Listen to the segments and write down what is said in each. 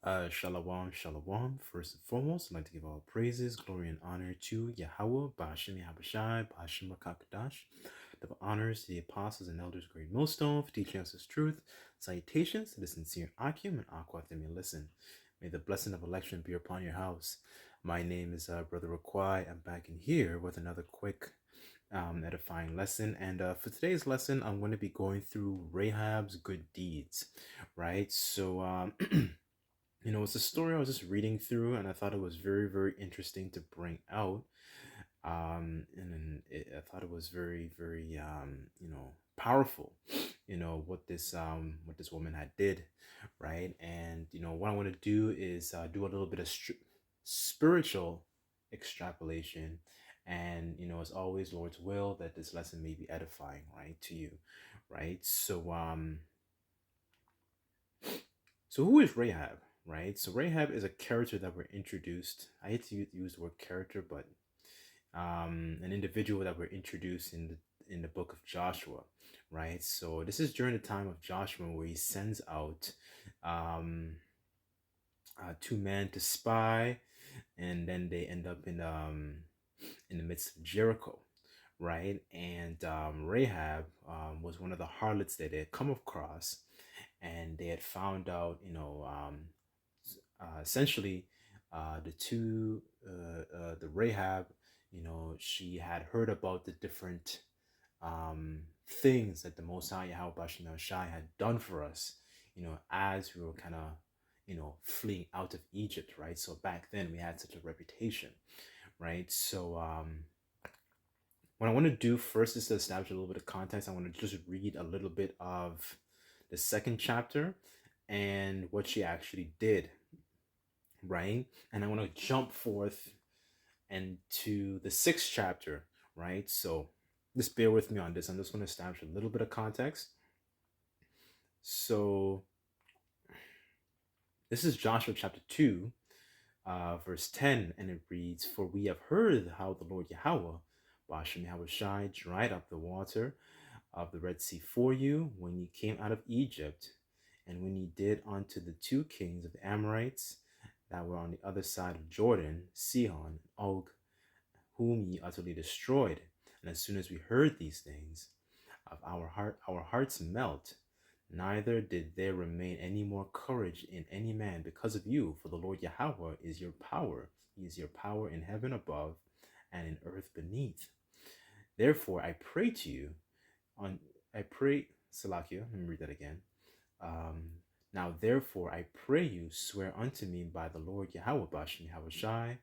Shalom, shalom. First and foremost, I'd like to give all praises, glory, and honor to Yahweh, Ba'ashem Yahabashai, Ba'ashem Rakakadash. Double honors to the apostles and elders, of Great Millstone, for teaching us His truth. Salutations to the sincere Akim and Aqua Themi listen. May the blessing of election be upon your house. My name is Brother Raquai. I'm back in here with another quick edifying lesson. And for today's lesson, I'm going to be going through Rahab's good deeds, right? So, it's a story I was just reading through, and I thought it was very, very interesting to bring out. I thought it was very, very, powerful. What this woman had did, right? And what I want to do is do a little bit of spiritual extrapolation, and as always, Lord's will that this lesson may be edifying, right, to you, right? So who is Rahab, right? So Rahab is a character that we're introduced. I hate to use the word character, but an individual that we're introduced in the book of Joshua, right? So this is during the time of Joshua where he sends out um, two men to spy, and then they end up in the midst of Jericho, right? And Rahab was one of the harlots that they had come across, and they had found out, essentially, the Rahab, she had heard about the different things that the Most High Yahweh Bashim Shai had done for us, as we were kind of, fleeing out of Egypt, right? So back then we had such a reputation, right? So, what I want to do first is to establish a little bit of context. I want to just read a little bit of the second chapter and what she actually did, right? And I want to jump forth and to the sixth chapter, right? So just bear with me on this. I'm just going to establish a little bit of context. So this is Joshua chapter 2, verse 10, and it reads, "For we have heard how the Lord Yahweh, Bashem Yahushai, dried up the water of the Red Sea for you when ye came out of Egypt, and when ye did unto the two kings of the Amorites that were on the other side of Jordan, Sihon and Og, whom ye utterly destroyed. And as soon as we heard these things, our hearts melt. Neither did there remain any more courage in any man because of you, for the Lord Yahweh is your power. He is your power in heaven above and in earth beneath. Therefore, I pray to you, Salakia, let me read that again. Now, therefore, I pray you, swear unto me by the Lord Yahweh Bashem Yahushai,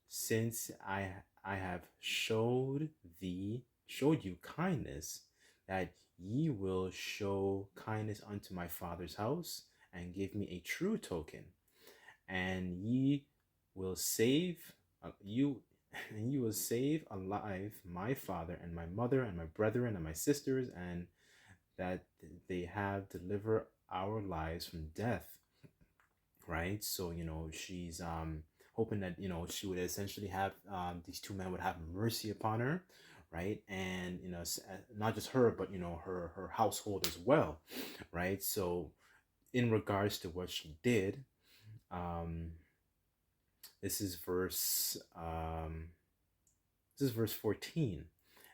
since I have showed you kindness, that ye will show kindness unto my father's house, and give me a true token, and ye will save you and you will save alive my father and my mother and my brethren and my sisters, and that they have delivered our lives from death, right? So she's hoping that she would essentially have these two men would have mercy upon her, right? And not just her, but her household as well, right? So in regards to what she did, um this is verse 14,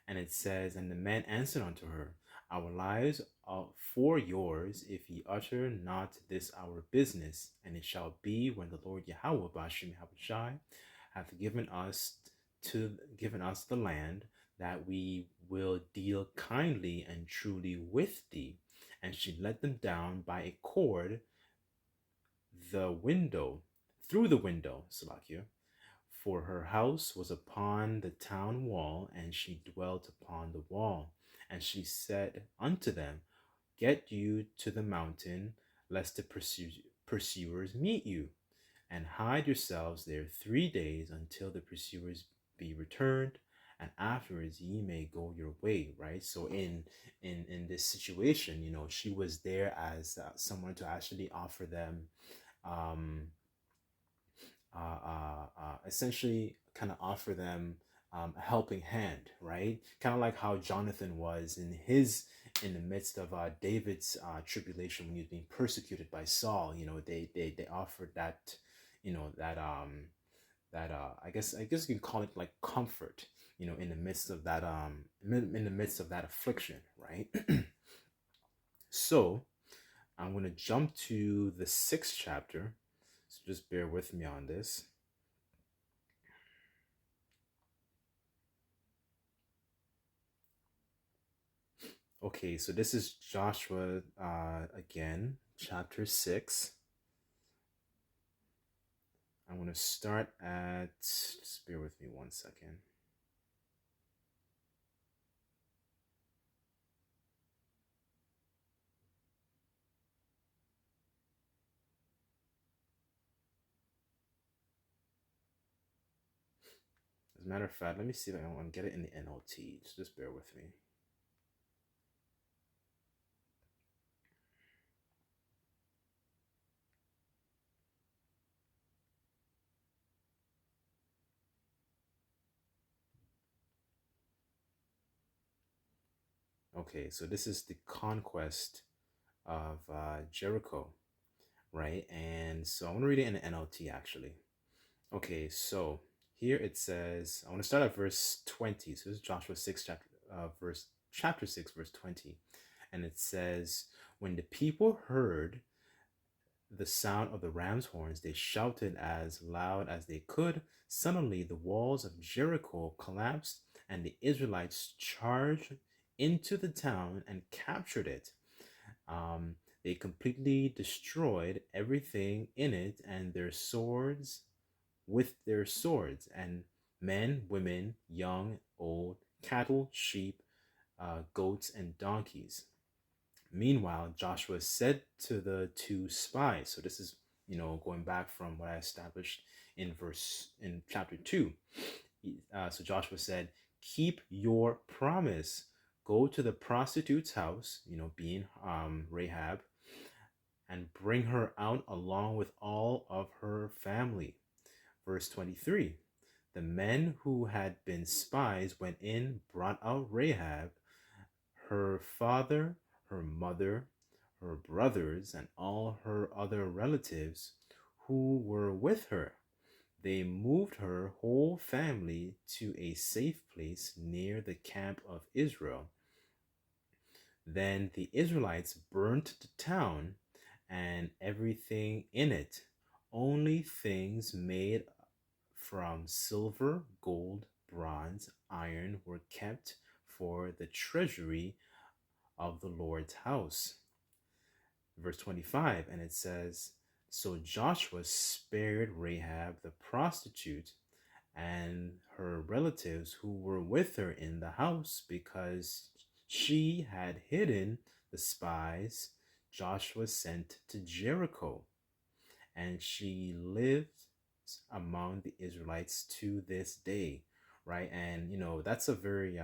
and it says, "And the man answered unto her, Our lives are for yours, if ye utter not this our business. And it shall be, when the Lord Yahweh Bashim Yahushai hath given us the land, that we will deal kindly and truly with thee." And she let them down by a cord the window, through the window, Salakia, for her house was upon the town wall, and she dwelt upon the wall. And she said unto them, Get you to the mountain, lest the pursuers meet you, and hide yourselves there 3 days until the pursuers be returned, and afterwards ye may go your way. Right? So in this situation, she was there as someone to actually offer them essentially kind of offer them a helping hand, right? Kind of like how Jonathan was in the midst of David's tribulation when he was being persecuted by Saul. You know, they offered that, you know, that I guess you can call it like comfort, you know, in the midst of that in the midst of that affliction, right? So I'm gonna jump to the sixth chapter. So just bear with me on this. Okay, so this is Joshua again, chapter 6. I'm going to start at, just bear with me one second. As a matter of fact, let me see if I want to get it in the NLT. Just bear with me. Okay, so this is the conquest of Jericho, right? And so I want to read it in the NLT actually. Okay, so here it says, I want to start at verse 20. So this is Joshua 6, chapter 6, verse 20. And it says, when the people heard the sound of the ram's horns, they shouted as loud as they could. Suddenly, the walls of Jericho collapsed, and the Israelites charged into the town and captured it. They completely destroyed everything in it and their swords with their swords, and men, women, young, old, cattle, sheep, goats, and donkeys. Meanwhile, Joshua said to the two spies, so this is, you know, going back from what I established in chapter 2. So Joshua said, keep your promise. Go to the prostitute's house, you know, being Rahab, and bring her out along with all of her family. Verse 23. The men who had been spies went in, brought out Rahab, her father, her mother, her brothers, and all her other relatives who were with her. They moved her whole family to a safe place near the camp of Israel. Then the Israelites burnt the town and everything in it. Only things made from silver, gold, bronze, iron were kept for the treasury of the Lord's house. Verse 25, and it says, so Joshua spared Rahab the prostitute and her relatives who were with her in the house because she had hidden the spies Joshua sent to Jericho, and she lives among the Israelites to this day, right? And you know, that's a very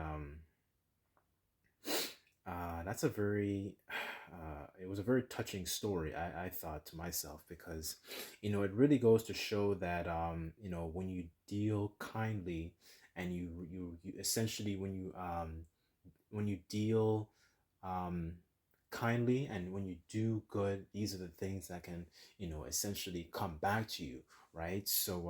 it was a very touching story, I thought to myself, because you know, it really goes to show that you know, when you deal kindly and you essentially when you deal um kindly and when you do good, these are the things that can, you know, essentially come back to you, right? So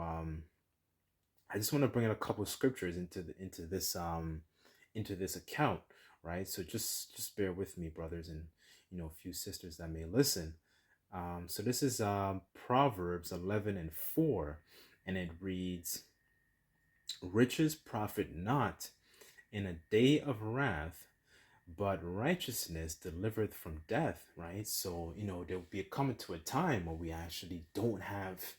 I just want to bring in a couple of scriptures into this account, right? So just bear with me, brothers, and you know, a few sisters that may listen. So this is Proverbs 11:4, and it reads, "Riches profit not in a day of wrath, but righteousness delivereth from death." Right? So you know, there will be coming to a time where we actually don't have,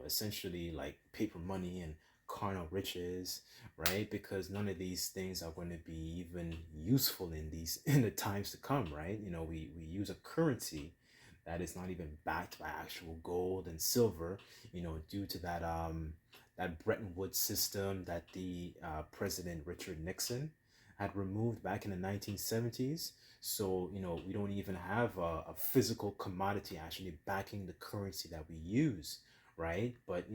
essentially like paper money and carnal riches, right? Because none of these things are going to be even useful in these in the times to come, right? You know, we use a currency that is not even backed by actual gold and silver, you know, due to that Bretton Woods system that the President Richard Nixon had removed back in the 1970s. So, you know, we don't even have a physical commodity actually backing the currency that we use, right? But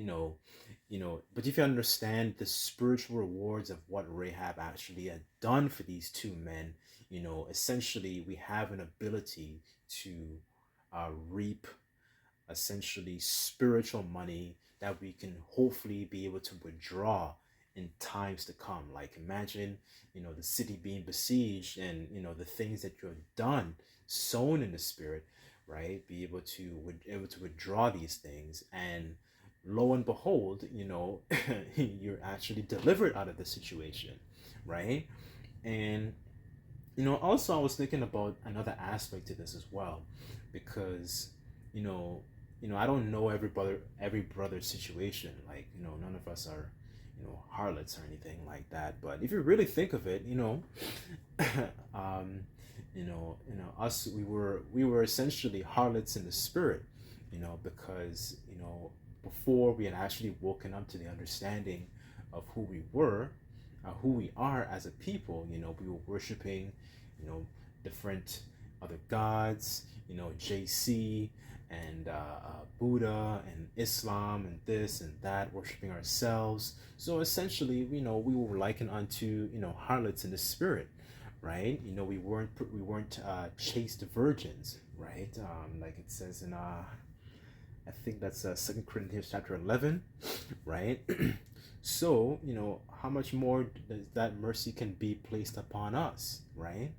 but if you understand the spiritual rewards of what Rahab actually had done for these two men, essentially we have an ability to reap essentially spiritual money that we can hopefully be able to withdraw in times to come. Like imagine, the city being besieged, and the things that you have done, sown in the spirit, right? Be able to withdraw these things, and lo and behold, you're actually delivered out of the situation, right? And also I was thinking about another aspect to this as well, because you know, I don't know every brother's situation. Like, none of us are, harlots or anything like that. But if you really think of it, um, us, we were essentially harlots in the spirit, because before we had actually woken up to the understanding of who we are as a people. We were worshiping, different other gods, JC and Buddha and Islam and this and that, worshiping ourselves. So essentially, we were likened unto, harlots in the spirit, right? We weren't chaste virgins, right? Like it says in I think that's 2 Corinthians chapter 11, right? So, how much more does that mercy can be placed upon us, right?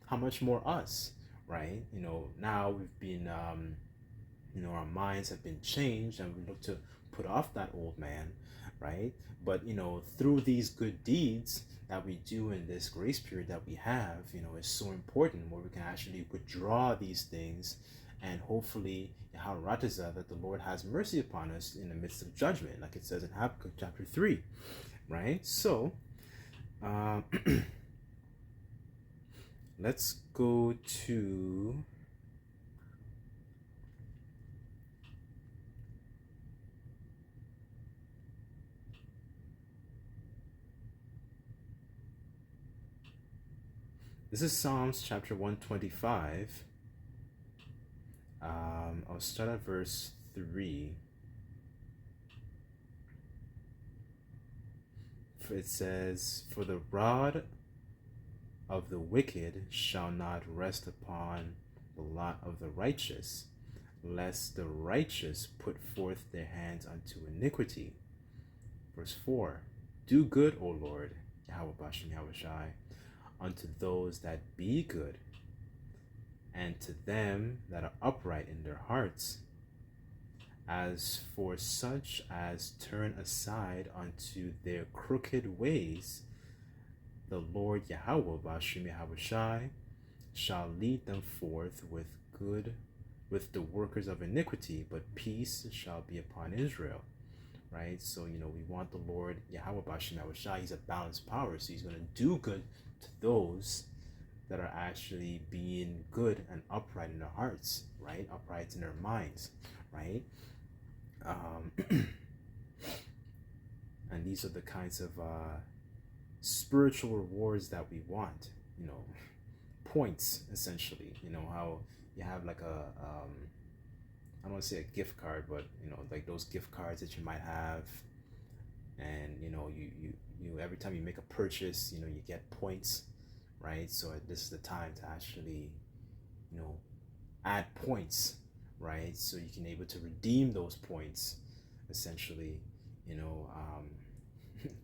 How much more us, right? Now we've been, our minds have been changed, and we look to put off that old man, right? But, through these good deeds that we do in this grace period that we have, is so important, where we can actually withdraw these things, and hopefully that the Lord has mercy upon us in the midst of judgment, like it says in Habakkuk chapter 3, right? So uh, let's go to this is Psalms chapter 125. I'll start at verse 3. It says, "For the rod of the wicked shall not rest upon the lot of the righteous, lest the righteous put forth their hands unto iniquity." Verse 4, "Do good, O Lord, Yahweh Bashem Yahweh Shai, unto those that be good, and to them that are upright in their hearts. As for such as turn aside unto their crooked ways, the Lord Yahweh Bashem Yahweh Shai shall lead them forth with the workers of iniquity, but peace shall be upon Israel." Right? So, we want the Lord Yahweh Bashem Yahweh Shai. He's a balanced power, so he's going to do good to those that are actually being good and upright in their hearts, right? Upright in their minds, right? And these are the kinds of spiritual rewards that we want, points, essentially. How you have like I don't want to say a gift card, but like those gift cards that you might have, and you every time you make a purchase, you get points, right? So this is the time to actually, add points, right? So you can able to redeem those points, essentially,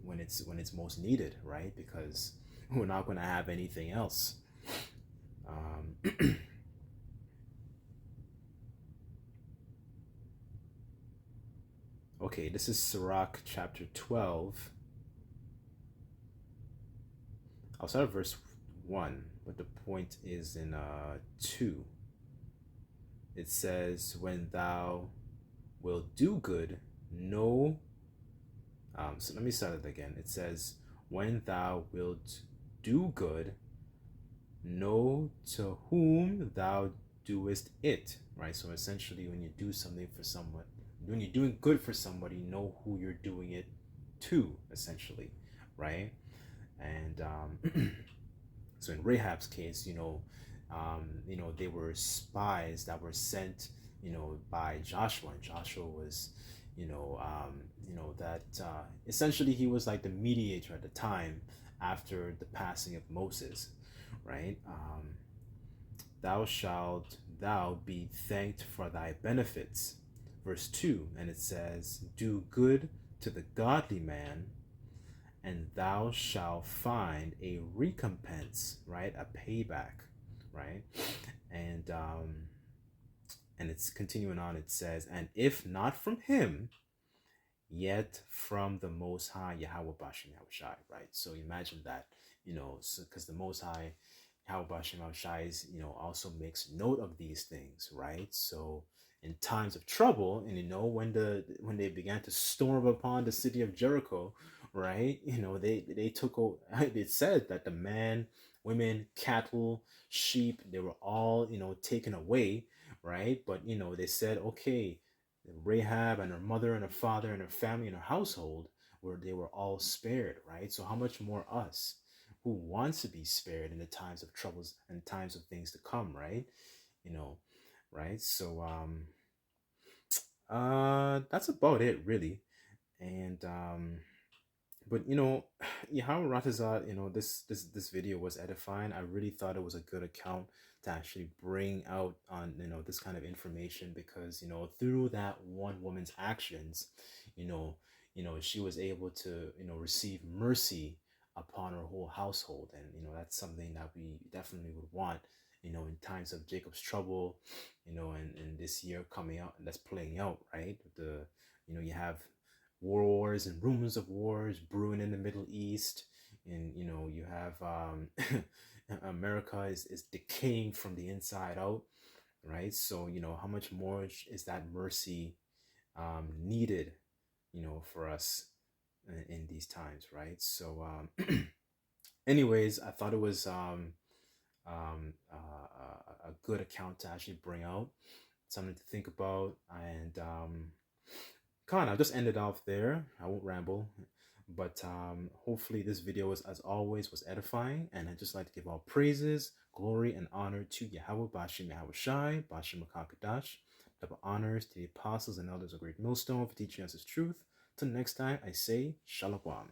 when it's most needed, right? Because we're not going to have anything else. Okay, this is Sirach chapter 12. I'll start at verse 1, but the point is in 2. It says, "When thou wilt do good, no..." So let me start it again. It says, "When thou wilt do good, know to whom thou doest it," right? So essentially, when you do something for someone, when you're doing good for somebody, know who you're doing it to, essentially, right? And so in Rahab's case, they were spies that were sent, by Joshua, and Joshua was, that essentially he was like the mediator at the time after the passing of Moses, right? Thou shalt thou be thanked for thy benefits. Verse 2, and it says, do good to the godly man, and thou shalt find a recompense, right? A payback, right? And and it's continuing on, it says, and if not from him, yet from the Most High Yahweh Bashim Yahushai, right? So imagine that, because the Most High Yahweh Bashim Yahushai is, also makes note of these things, right? So in times of trouble, and when they began to storm upon the city of Jericho, right? They took over. It said that the man, women, cattle, sheep, they were all taken away, right? But they said, okay, Rahab and her mother and her father and her family and her household, where they were all spared, right? So how much more us who wants to be spared in the times of troubles and times of things to come, right? You know, right? So that's about it really. And but Yahweh Ratazat, this video was edifying. I really thought it was a good account to actually bring out on this kind of information, because through that one woman's actions, you know she was able to receive mercy upon her whole household. And that's something that we definitely would want in times of Jacob's trouble, and this year coming out, and that's playing out, right? You have wars and rumors of wars brewing in the Middle East, and you have America is decaying from the inside out, right? So how much more is that mercy needed, for us in these times, right? So anyways, I thought it was a good account to actually bring out, something to think about. And I'll just end it off there. I won't ramble. But hopefully this video was, as always, was edifying. And I'd just like to give all praises, glory, and honor to Yahweh Bashim Yahweh Shai, Bashim Makakadash. Double honors to the apostles and elders of Great Millstone for teaching us his truth. Till next time, I say Shalom.